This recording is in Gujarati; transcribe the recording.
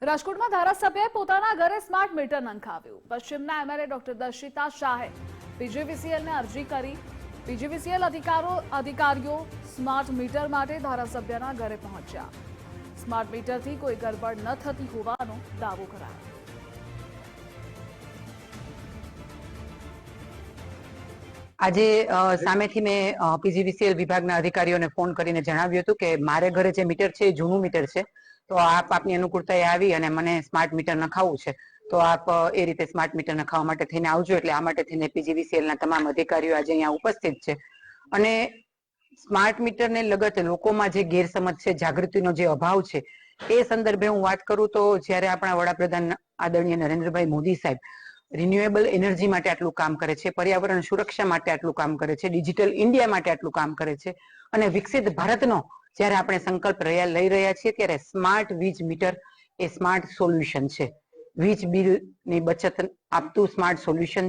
રાજકોટમાં ધારાસભ્યએ પોતાના ઘરે સ્માર્ટ મીટર નંખાવ્યું। પશ્ચિમના એમએલએ ડોક્ટર દર્શિતા શાહે પીજીવીસીએલને અરજી કરી। પીજીવીસીએલ અધિકારીઓ સ્માર્ટ મીટર માટે ધારાસભ્યના ઘરે પહોંચ્યા। સ્માર્ટ મીટરથી કોઈ ગરબડ ન થતી હોવાનો દાવો કરાયો। આજે સામેથી મેં પીજીવીસીએલ વિભાગના અધિકારીઓને ફોન કરીને જણાવ્યું હતું કે મારે ઘરે જે મીટર છે એ જૂનું મીટર છે, તો આપ આપની અનુકૂળતાએ આવી અને મને સ્માર્ટ મીટર નખાવવું છે, તો આપ એ રીતે સ્માર્ટ મીટર નખાવવા માટે થઈને આવજો। એટલે આ માટે થઈને પીજીવીસીએલના તમામ અધિકારીઓ આજે અહીંયા ઉપસ્થિત છે અને સ્માર્ટ મીટરને લગત લોકોમાં જે ગેરસમજ છે, જાગૃતિનો જે અભાવ છે, એ સંદર્ભે હું વાત કરું તો જ્યારે આપણા વડાપ્રધાન આદરણીય નરેન્દ્રભાઈ મોદી સાહેબ રિન્યુએબલ એનર્જી માટે આટલું કામ કરે છે, પર્યાવરણ સુરક્ષા માટે આટલું કામ કરે છે, ડિજિટલ ઇન્ડિયા માટે આટલું કામ કરે છે અને વિકસિત ભારતનો જ્યારે આપણે સંકલ્પ લઈ રહ્યા છીએ, ત્યારે સ્માર્ટ વીજ મીટર એ સ્માર્ટ સોલ્યુશન છે। વીજ બિલની બચત આપતું સ્માર્ટ સોલ્યુશન